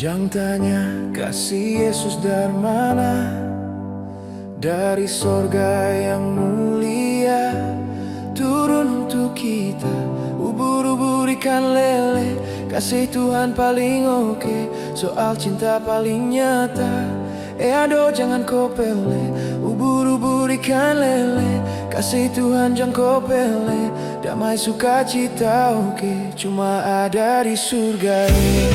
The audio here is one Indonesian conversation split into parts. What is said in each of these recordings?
Jangan tanya kasih Yesus dari mana, dari sorga yang mulia turun untuk kita. Ubur-ubur ikan lele, kasih Tuhan paling oke, soal cinta paling nyata. Aduh jangan kau pele, ubur-ubur ikan lele, kasih Tuhan jangan kau pele. Damai sukacita oke, cuma ada di surga ini.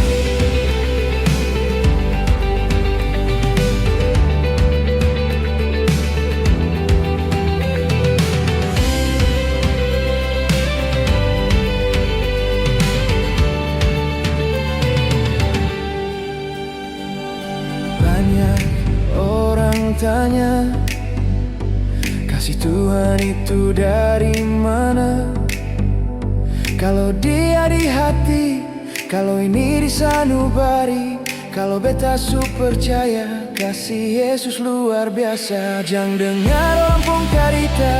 Banyak orang tanya, kasih Tuhan itu dari mana? Kalau dia di hati, kalau ini di sanubari, kalau beta su percaya kasih Yesus luar biasa. Jangan dengar orang pun karita,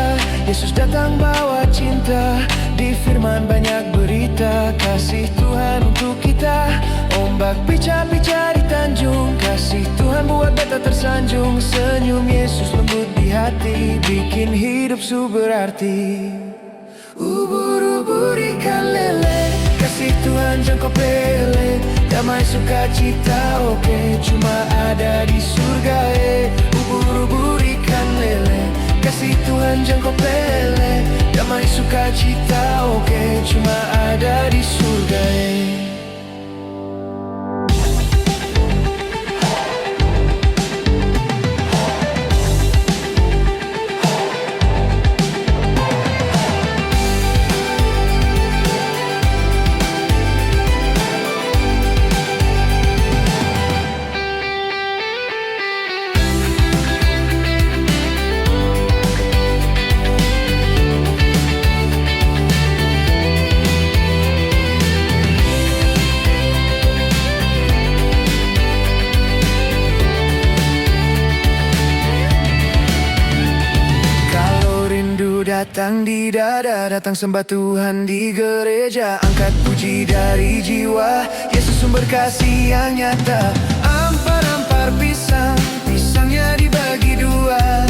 Yesus datang bawa cinta. Di firman banyak berita kasih Tuhan untuk kita. Ombak pica-pica di tanjung, kasih Tuhan buat beta tersanjung. Senyum Yesus lembut di hati, bikin hidup su berarti. Ubur-ubur ikan lele, kasih Tuhan jangan kau pele. Damai sukacita oke, cuma ada di surga Ubur-ubur ikan lele, kasih Tuhan jangan kau pele. Damai sukacita oke, cuma ada di surga datang di dada, datang sembah Tuhan di gereja. Angkat puji dari jiwa, Yesus sumber kasih yang nyata. Ampar-ampar pisang, pisangnya dibagi dua.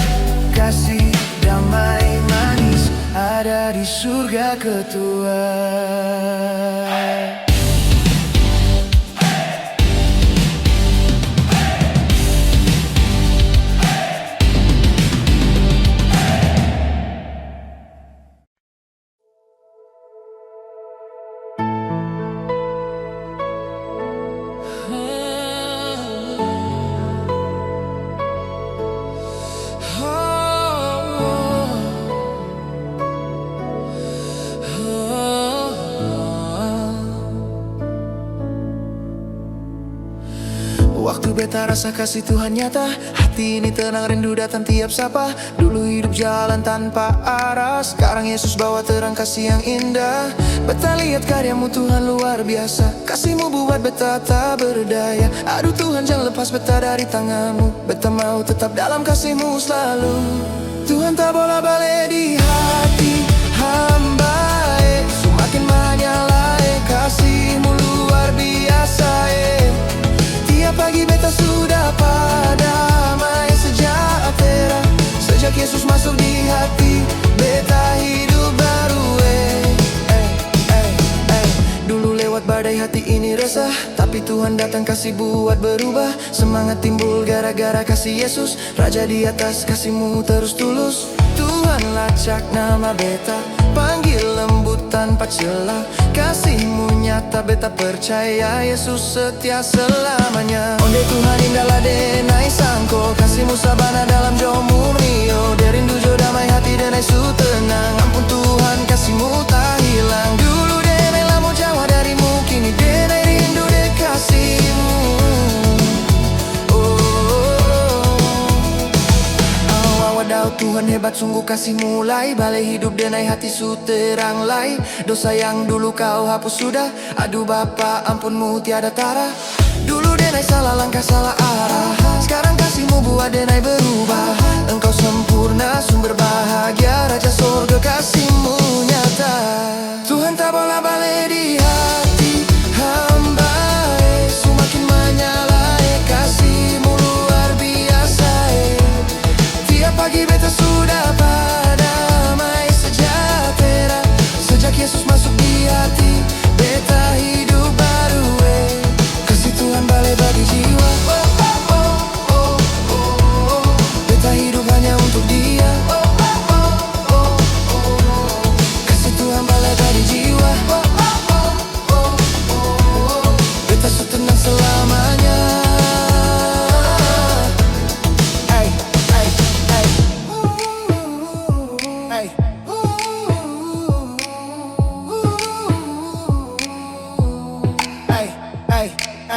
Kasih damai manis ada di surga ketua. Waktu beta rasa kasih Tuhan nyata, hati ini tenang rindu datang tiap sapa. Dulu hidup jalan tanpa arah, sekarang Yesus bawa terang kasih yang indah. Beta lihat karyamu Tuhan luar biasa, kasihmu buat beta tak berdaya. Aduh Tuhan jangan lepas beta dari tanganmu, beta mau tetap dalam kasihmu selalu. Tuhan tak bola balik di hati hamba semakin menyala kasihmu luar biasa Tiap pagi beta sudah padamai sejahtera. Sejak Yesus masuk di hati, beta hidup baru Dulu lewat badai hati ini resah, tapi Tuhan datang kasih buat berubah. Semangat timbul gara-gara kasih Yesus, Raja di atas kasihmu terus tulus. Tuhan lacak nama beta, panggil lembut tanpa celah. Kasihmu nyata beta percaya, Yesus setia selamanya. Onde Tuhan indahlah denai sangko, kasihmu sabana dalam jomu mio. Derindu jo damai hati denai su tenang, ampun Tuhan kasihmu tak hilang. Dulu denai lamo jauh darimu, kini denai rindu de kasihmu. Awadaw Tuhan hebat sungguh kasih mulai, balai hidup denai hati su terang lai. Dosa yang dulu kau hapus sudah, aduh Bapa ampunmu tiada tara. Dulu denai salah langkah salah arah, sekarang kasihmu buat denai berubah. Engkau sempurna sumber bahagia, Raja sorga kasihmu nyata. Tuhan tak bola balik di hati hamba semakin menyala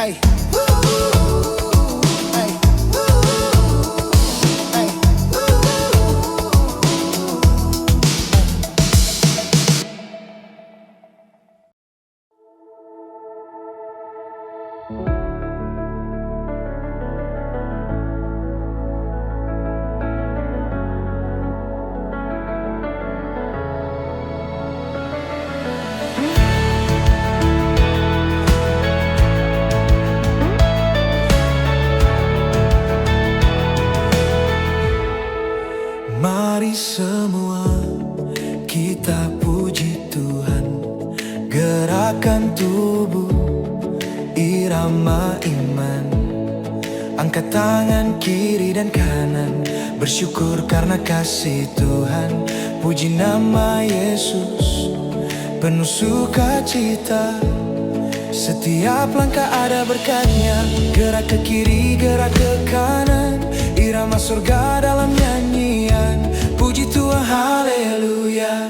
Ay. Ay. Ay. Mari semua kita puji Tuhan, gerakan tubuh, irama iman. Angkat tangan kiri dan kanan, bersyukur karena kasih Tuhan. Puji nama Yesus, penuh sukacita. Setiap langkah ada berkatnya, gerak ke kiri, gerak ke kanan, irama surga dalam nyanyian. Puji Tuhan, haleluya.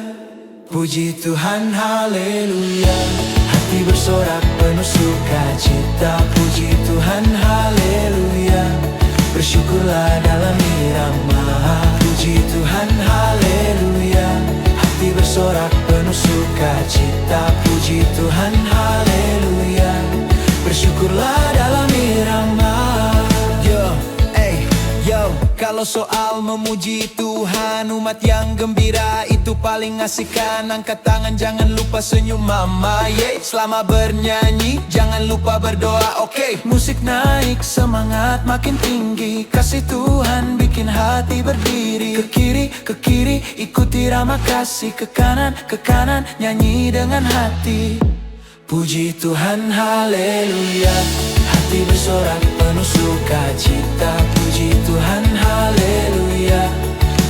Puji Tuhan, haleluya. Hati bersorak penuh sukacita. Puji Tuhan, haleluya. Bersyukurlah dalam irama. Puji Tuhan, haleluya. Hati bersorak penuh sukacita. Puji Tuhan, haleluya. Bersyukurlah dalam irama. Kalau soal memuji Tuhan, umat yang gembira itu paling ngasihkan. Angkat tangan, jangan lupa senyum mama, yeah. Selama bernyanyi, jangan lupa berdoa, oke. Musik naik, semangat makin tinggi. Kasih Tuhan bikin hati berdiri. Ke kiri, ikuti irama kasih. Ke kanan, nyanyi dengan hati. Puji Tuhan, haleluya. Hati bersorak penuh sukacita. Puji Tuhan, haleluya.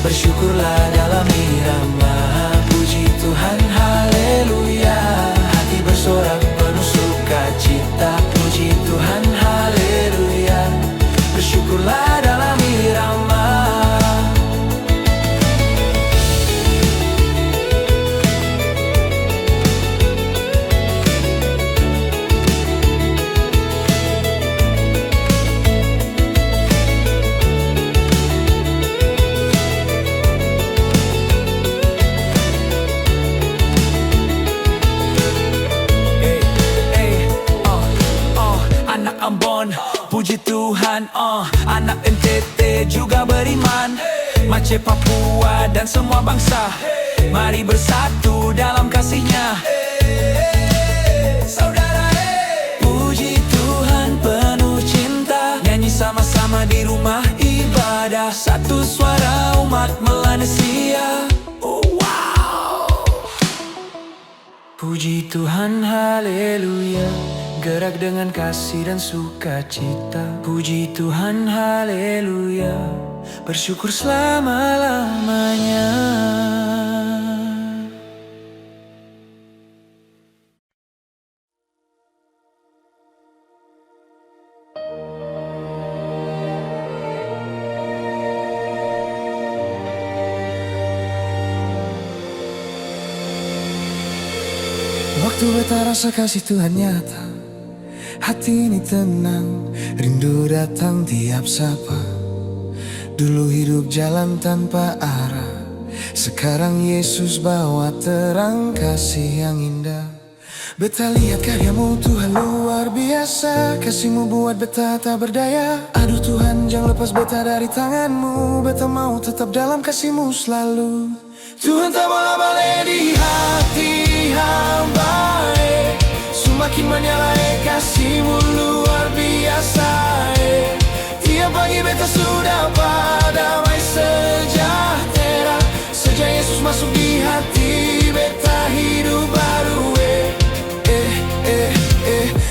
Bersyukurlah dalam irama. Puji Tuhan, haleluya. Hati bersorak penuh sukacita. Puji Tuhan, haleluya. Bersyukurlah dalam irama. Puji Tuhan, anak NTT juga beriman. Aceh, Papua dan semua bangsa, mari bersatu dalam kasih-Nya. Saudara, puji Tuhan penuh cinta. Nyanyi sama-sama di rumah ibadah. Satu suara umat Melanesia. Oh, wow. Puji Tuhan, haleluya. Gerak dengan kasih dan sukacita. Puji Tuhan, haleluya. Bersyukur selama-lamanya. Waktu beta rasa kasih Tuhan nyata, hati ini tenang, rindu datang tiap sapa. Dulu hidup jalan tanpa arah, sekarang Yesus bawa terang kasih yang indah. Beta lihat karyamu Tuhan luar biasa, kasih-Mu buat beta tak berdaya. Aduh Tuhan, jangan lepas beta dari tangan-Mu, beta mau tetap dalam kasih-Mu selalu. Tuhan tak boleh balik di hati hamba, semakin menyala kasih-Mu luar biasa. Tiap pagi beta sudah damai sejahtera. Sejak Yesus masuk di hati, beta hidup baru.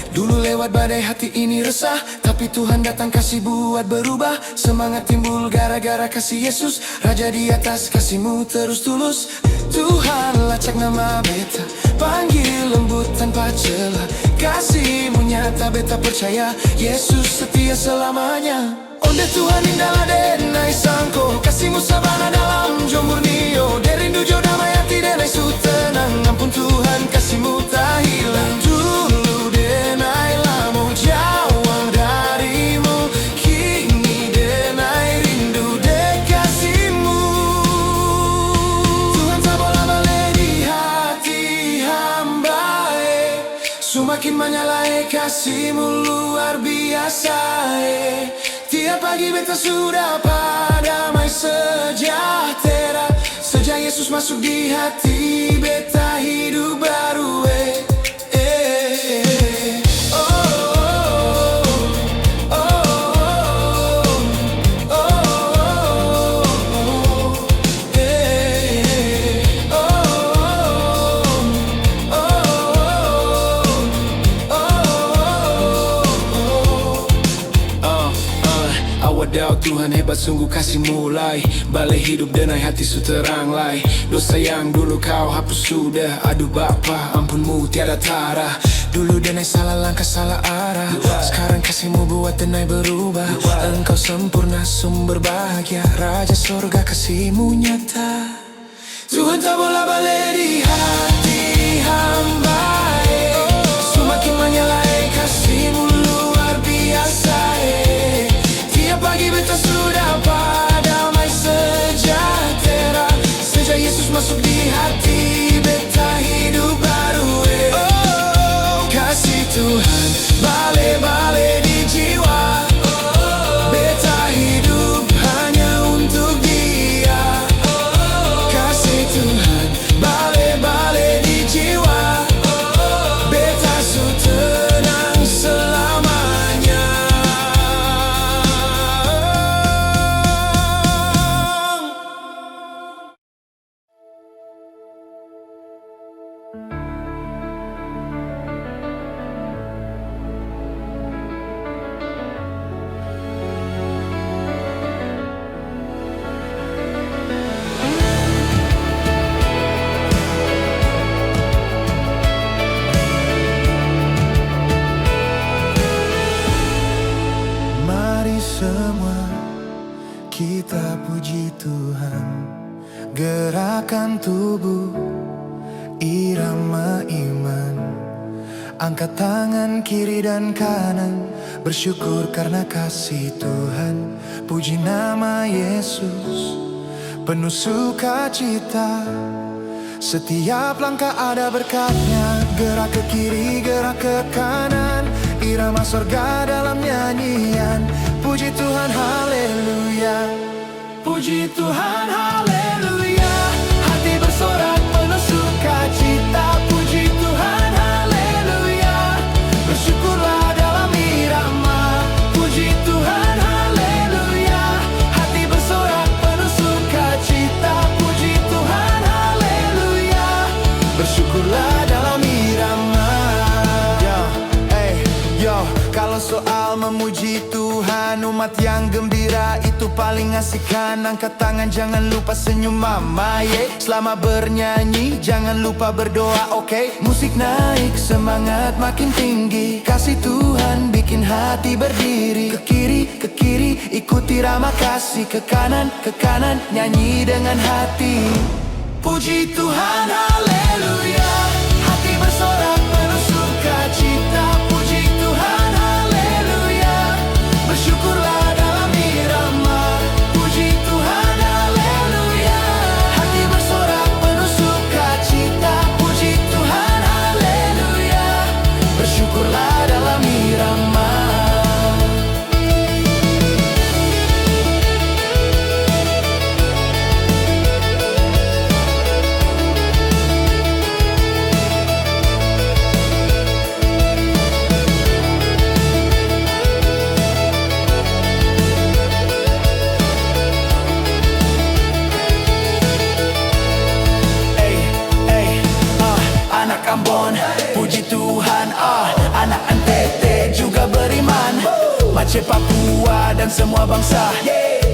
Dulu lewat badai hati ini resah, tapi Tuhan datang kasih buat berubah. Semangat timbul gara-gara kasih Yesus, Raja di atas kasih-Mu terus tulus. Tuhan lacak nama beta, panggil lembut tanpa celah. Kasih-Mu nyata beta percaya, Yesus setia selamanya. Onde Tuhan indahlah denai sangko, kasih-Mu sabana dalam jomurnio. Derindu jo damai hati denai su tenang, ampun Tuhan kasih-Mu tak hilang. Dulu denai lamo jauh Semakin menyalai kasih-Mu luar biasa. Tiap pagi beta sudah damai sejahtera. Sejak Yesus masuk di hati, beta hidup baru. Wadaw Tuhan hebat sungguh kasih mulai balik hidup denai hati su terang lai. Dosa yang dulu kau hapus sudah. Aduh Bapa ampunmu tiada tara. Dulu denai salah langkah salah arah. Sekarang kasih-Mu buat denai berubah. Engkau sempurna sumber bahagia. Raja sorga kasih-Mu nyata. Tuhan tak bola balik di hati hamba. Semakin menyalai kasih-Mu luar biasa. Pagi beta sudah damai sejahtera. Sejak Yesus masuk di hati, beta hidup baru. Kasih Tuhan bale-bale di jiwa. Beta hidup hanya untuk Dia. Kasih Tuhan bale-bale di jiwa. Beta su tenang selamanya. Semua kita puji Tuhan. Gerakan tubuh, irama iman. Angkat tangan kiri dan kanan, bersyukur karena kasih Tuhan. Puji nama Yesus, penuh sukacita. Setiap langkah ada berkatnya. Gerak ke kiri, gerak ke kanan, irama sorga dalam nyanyian. Puji Tuhan, haleluya. Puji Tuhan, haleluya. Hati bersorak penuh sukacita. Puji Tuhan, haleluya. Bersyukurlah dalam irama. Puji Tuhan, haleluya. Hati bersorak penuh sukacita. Puji Tuhan, haleluya. Bersyukurlah dalam irama. Kalau soal memuji Tuhan, umat yang gembira itu paling asik-an. Angkat tangan jangan lupa senyum mama, Selama bernyanyi jangan lupa berdoa, Musik naik, semangat makin tinggi. Kasih Tuhan bikin hati berdiri. Ke kiri, ikuti irama kasih. Ke kanan, nyanyi dengan hati. Puji Tuhan, haleluya. Hati bersorak penuh sukacita. Puji Tuhan, haleluya. Bersyukurlah dalam irama. Puji Tuhan, haleluya. Hati bersorak penuh sukacita. Puji Tuhan, haleluya. Bersyukurlah dalam irama. Ambon, puji Tuhan, anak NTT juga beriman. Aceh, Papua dan semua bangsa,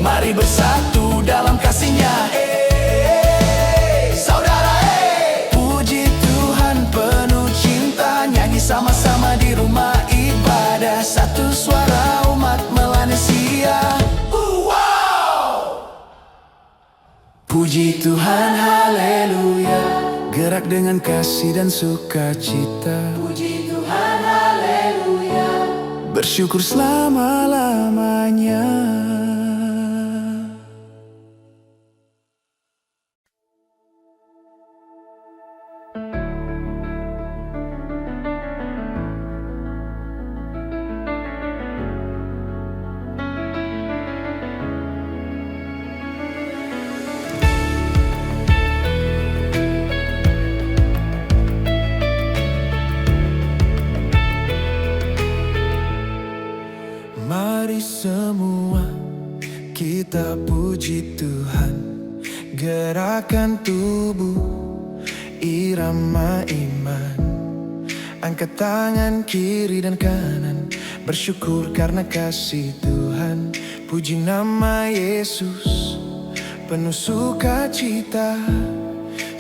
mari bersatu dalam kasih-Nya. Saudara, puji Tuhan penuh cinta. Nyanyi sama-sama di rumah ibadah. Satu suara umat Melanesia. Puji Tuhan, haleluya. Gerak dengan kasih dan sukacita. Puji Tuhan, haleluya. Bersyukur selama-lamanya. gerakan tubuh, irama iman. Angkat tangan kiri dan kanan, bersyukur karena kasih Tuhan. Puji nama Yesus, penuh sukacita.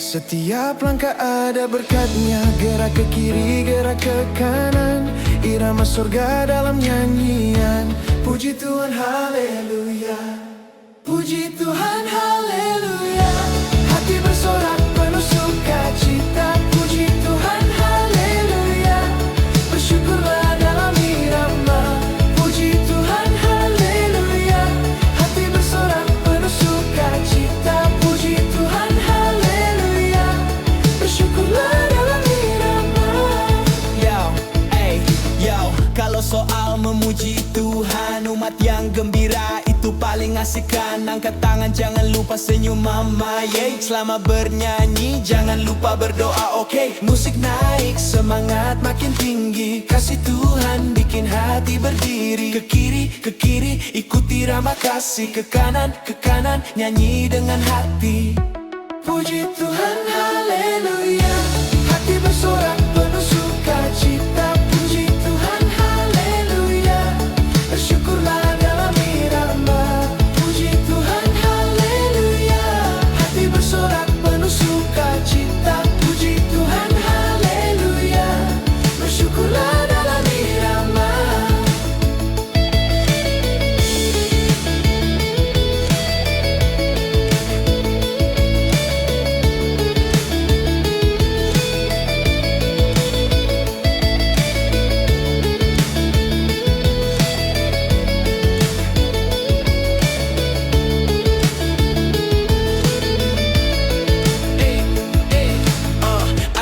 Setiap langkah ada berkatnya, gerak ke kiri, gerak ke kanan, irama surga dalam nyanyian. Puji Tuhan, haleluya. Puji Tuhan, haleluya. Hati bersorak penuh sukacita. Puji Tuhan, haleluya. Bersyukurlah dalam irama. Puji Tuhan, haleluya. Hati bersorak penuh sukacita. Puji Tuhan, haleluya. Bersyukurlah dalam irama. Yo, kalau soal memuji Tuhan, umat yang gembira itu paling asik kan. Angkat tangan, jangan lupa senyum mama, yeah. Selama bernyanyi, jangan lupa berdoa, oke. Musik naik, semangat makin tinggi. Kasih Tuhan bikin hati berdiri. Ke kiri, ikuti irama kasih. Ke kanan, nyanyi dengan hati. Puji Tuhan, haleluya. Hati bersorak penuh sukacita. Puji Tuhan, haleluya. Bersyukurlah dalam irama. Puji Tuhan, haleluya. Hati bersorak penuh sukacita. Puji Tuhan, haleluya. Bersyukurlah dalam irama.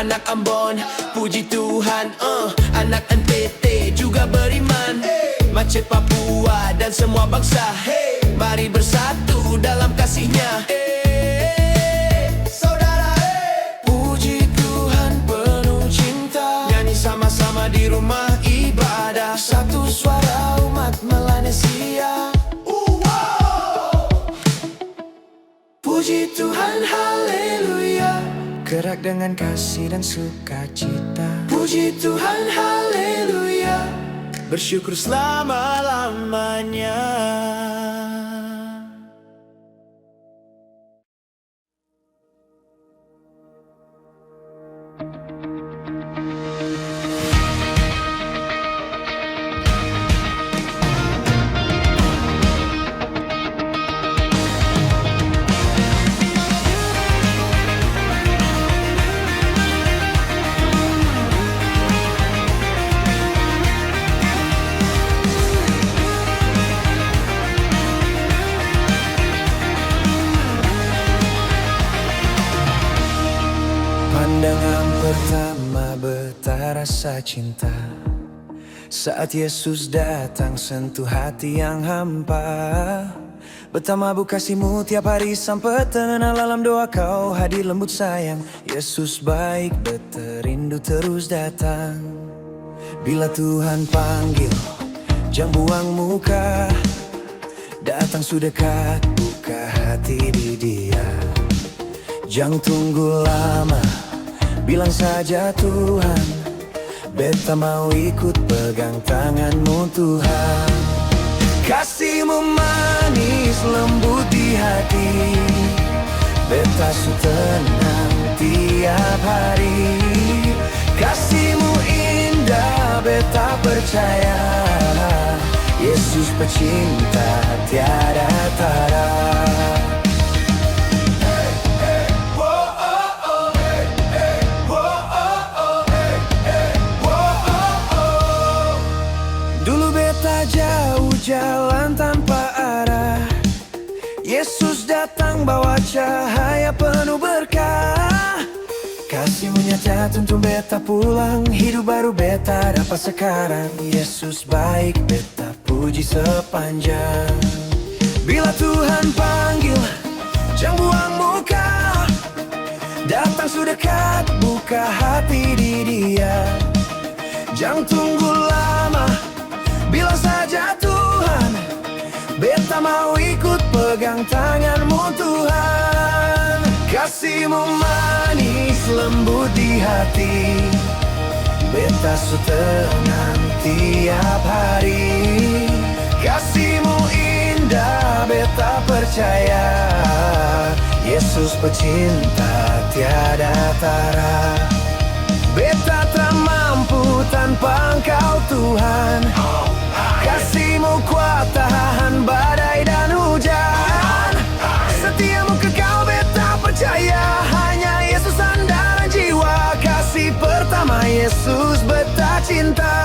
Anak Ambon, puji Tuhan, anak NTT juga beriman. Macet Papua dan semua bangsa, mari bersatu dalam kasihnya. Saudara, Puji Tuhan penuh cinta. Nyanyi sama-sama di rumah ibadah. Satu suara umat Melanesia. Puji Tuhan, haleluya. Gerak dengan kasih dan sukacita. Puji Tuhan, haleluya. Bersyukur selama-lamanya. Pandangan pertama betah rasa cinta. Saat Yesus datang sentuh hati yang hampa. Betah mabuk kasih-Mu tiap hari sampai tenang dalam doa Kau hadir lembut sayang. Yesus baik, betah rindu terus datang. Bila Tuhan panggil, jangan buang muka. Datang sudah dekat, buka hati di Dia. Jangan tunggu lama, bilang saja Tuhan, beta mau ikut pegang tangan-Mu Tuhan. Kasih-Mu manis lembut di hati, beta su tenang tiap hari. Kasih-Mu indah, beta percaya, Yesus pecinta tiada tara. Jauh jalan tanpa arah, Yesus datang bawa cahaya penuh berkah. Kasih-Mu nyata tuntun beta pulang, hidup baru beta dapat sekarang. Yesus baik, beta puji sepanjang. Bila Tuhan panggil, jangan buang muka. Datang sudah dekat, buka hati di Dia. Jangan tunggu lama, bilang saja Tuhan, beta mau ikut pegang tangan-Mu Tuhan. Kasih-Mu manis lembut di hati, beta su tenang tiap hari. Kasih-Mu indah, beta percaya, Yesus pecinta tiada tara. Beta tak mampu tanpa Engkau Tuhan. Kasih-Mu kuat tahan badai dan hujan. Setiamu kekal beta percaya, hanya Yesus andalan jiwa. Kasih pertama Yesus beta cinta,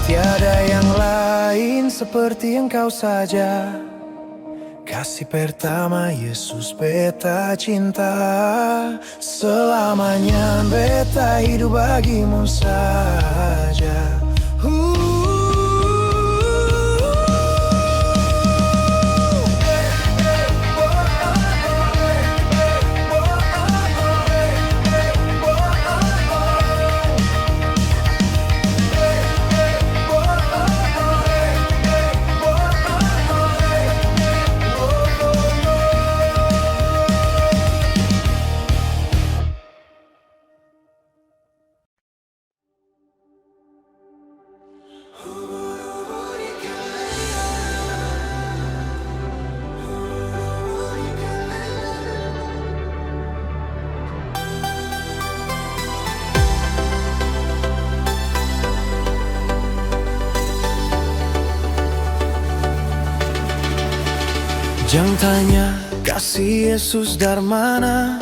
tiada yang lain seperti Engkau saja. Kasih pertama Yesus beta cinta, selamanya beta hidup bagimu saja. Jangan tanya kasih Yesus dari mana,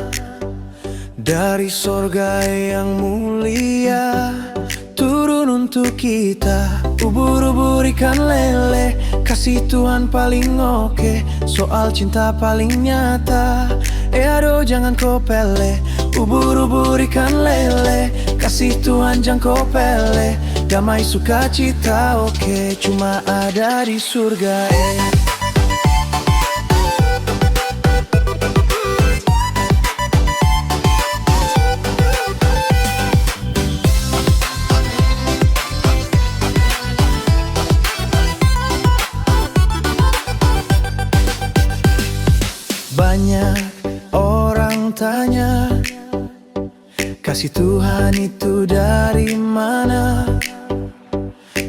dari sorga yang mulia turun untuk kita. Ubur-ubur ikan lele, kasih Tuhan paling oke, soal cinta paling nyata. Aduh jangan kau pele, ubur-ubur ikan lele, kasih Tuhan jangan kau pele. Damai sukacita oke, cuma ada di surga. Banyak orang tanya, kasih Tuhan itu dari mana?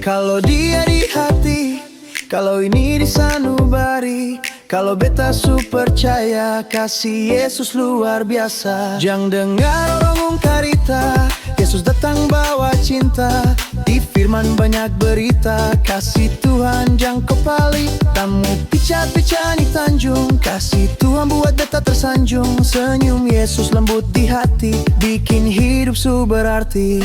Kalau dia di hati, kalau ini di sanubari, kalau beta su percaya kasih Yesus luar biasa. Jangan dengar orang ungkarita, Yesus datang bawa cinta. Di firman banyak berita, kasih Tuhan jangan kepali. Tamu picat-picat di Tanjung, kasih Tuhan buat beta tersanjung. Senyum Yesus lembut di hati, bikin hidup su berarti.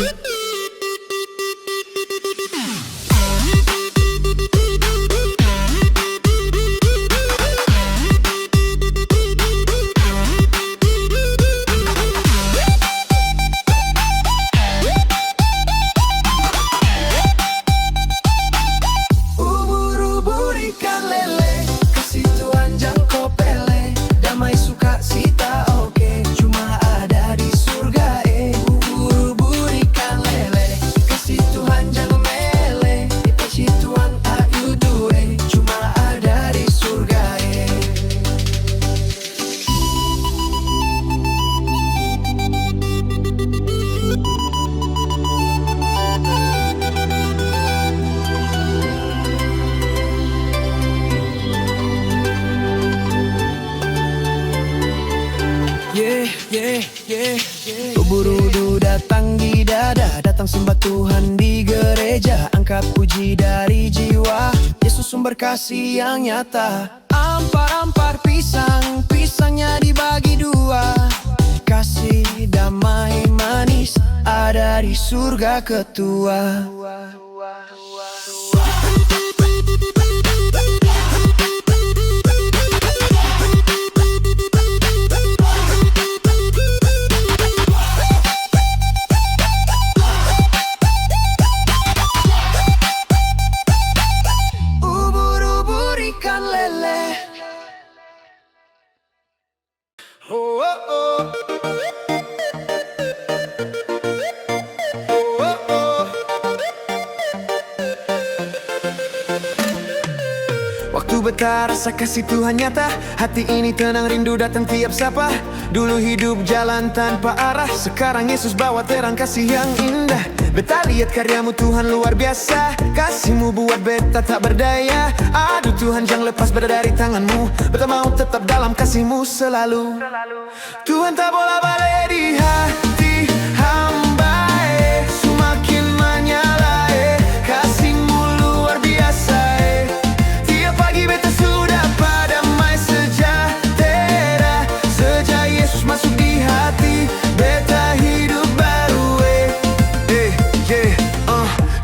Ubur-ubur datang di dada, datang sembah Tuhan di gereja. Angkat puji dari jiwa, Yesus sumber kasih yang nyata. Ampar-ampar pisang, pisangnya dibagi dua. Kasih damai manis ada di surga ketua. Waktu beta rasa kasih Tuhan nyata, hati ini tenang rindu datang tiap sapa. Dulu hidup jalan tanpa arah, sekarang Yesus bawa terang kasih yang indah. Beta lihat karyamu Tuhan luar biasa, kasihmu buat beta tak berdaya. Aduh Tuhan jangan lepas berada dari tanganmu, beta mau tetap dalam kasihmu selalu. Tuhan tak bola balik di hati hamba, semakin menyala, kasihmu luar biasa. Tiap pagi beta sudah padamai sejahtera, sejak Yesus masuk di hati, beta hidup baru.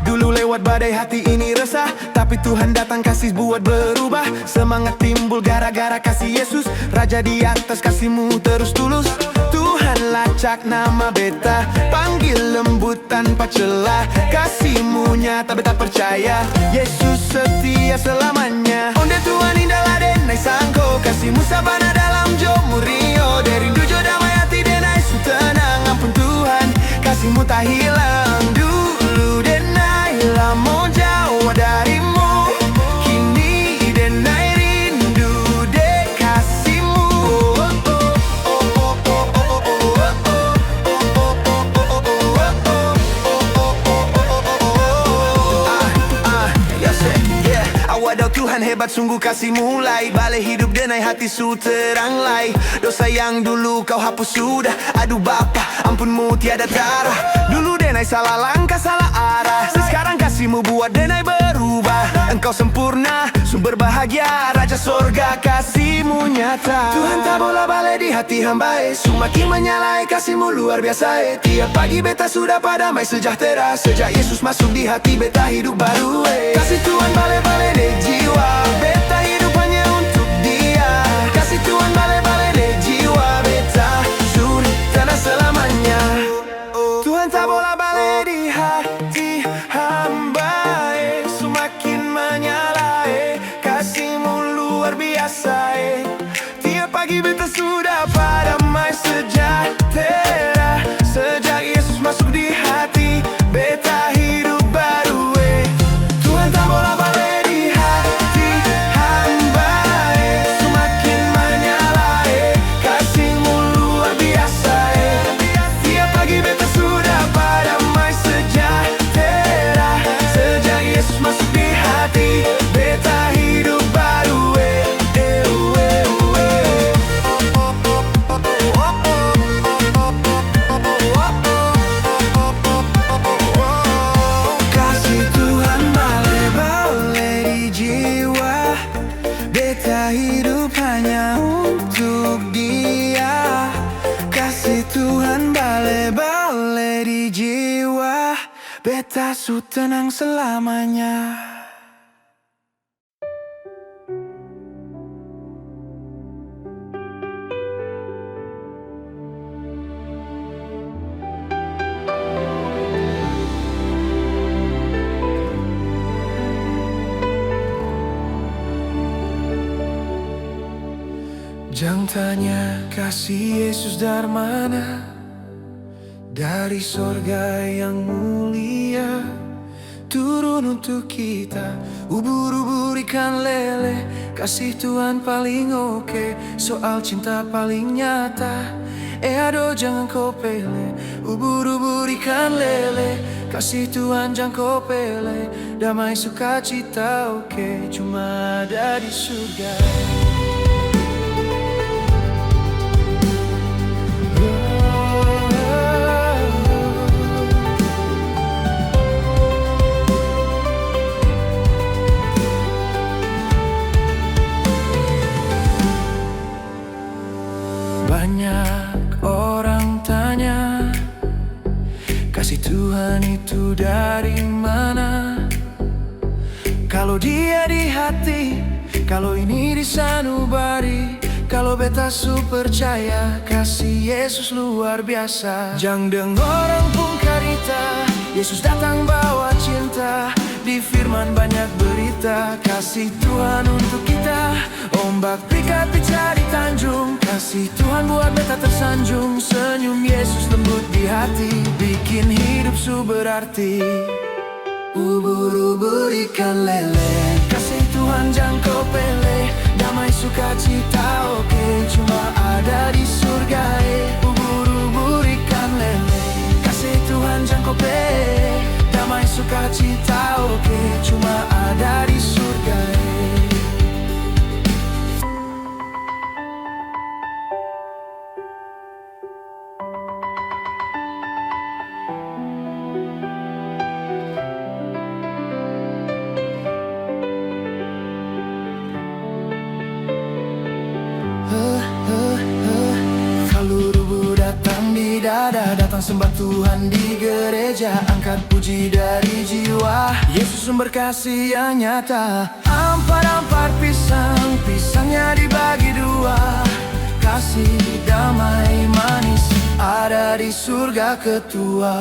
Dulu lewat badai hati ini resah, tapi Tuhan datang kasih buat berubah. Semangat timbul gara-gara kasih Yesus, Raja di atas kasihmu terus tulus. Tuhan lacak nama beta, panggil lembut tanpa celah. Kasihmu nyata beta percaya, Yesus setia selamanya. Onde Tuhan indah denai sangko, kasihmu sabana dalam jomu rio. Dari rindu jo damai hati denai su tenang. Ampun Tuhan, kasihmu tak hilang. Dulu denai lama jauh darimu, kini denai rindu dek kasihmu. Waduh Tuhan hebat sungguh kasih mulai, balik hidup denai hati su terang lai. Dosa yang dulu kau hapus sudah, aduh Bapa ampunmu tiada tara. Dulu denai salah langkah salah arah, sekarang kasihmu buat denai berubah. Engkau sempurna, sumber bahagia, Raja sorga kasihmu nyata. Tuhan tak bola balik di hati hamba, semakin menyalai kasihmu luar biasa. Tiap pagi beta sudah padamai sejahtera, sejak Yesus masuk di hati beta hidup baru. Kasih Tuhan balik-balik di jiwa, beta hidup hanya untuk Dia. Kasih Tuhan balik-balik di jiwa, beta suri tanah selamanya. Tuhan tak bola balik di hati hamba, semakin menyala, kasihmu luar biasa. Tiap pagi beta sudah padamai sejahtera, sejak Yesus masuk di hati, beta hidup baru. Tuhan tak bola balik di hati hamba, semakin menyala, kasihmu luar biasa. Tiap pagi beta sudah padamai sejahtera, sejak Yesus masuk di hati, beta hidup baru. Kasih Tuhan balik-balik di jiwa, beta hidup hanya untuk Dia. Kasih Tuhan balik-balik di jiwa, beta su tenang selamanya. Jangan tanya kasih Yesus dari mana, dari sorga yang mulia, turun untuk kita. Ubur-ubur ikan lele, kasih Tuhan paling oke, soal cinta paling nyata. Aduh jangan kau pele, ubur-ubur ikan lele, kasih Tuhan jangan kau pele. Damai sukacita oke, cuma ada di surga. Banyak orang tanya, kasih Tuhan itu dari mana? Kalau Dia di hati, kalau ini di sanubari, kalau beta su percaya kasih Yesus luar biasa. Jangan dengar orang pun karita, Yesus datang bawa cinta. Di firman banyak berita, kasih Tuhan untuk kita. Ombak pikat dicari tanjung, kasih Tuhan buat beta tersanjung. Senyum Yesus lembut di hati, bikin hidup su berarti. Ubur-ubur ikan lele, kasih Tuhan jangan kau pele. Damai sukacita oke, cuma ada di surga. Ubur-ubur ikan lele, kasih Tuhan jangkope. Damai sukacita oke, cuma ada di surga. Kalau rubuh datang di dada, datang sembah Tuhan di gereja, angkat puji dari jiwa. Yesus sumber kasih yang nyata. Ampar-ampar pisang, pisangnya dibagi dua. Kasih damai manis ada di surga ketua.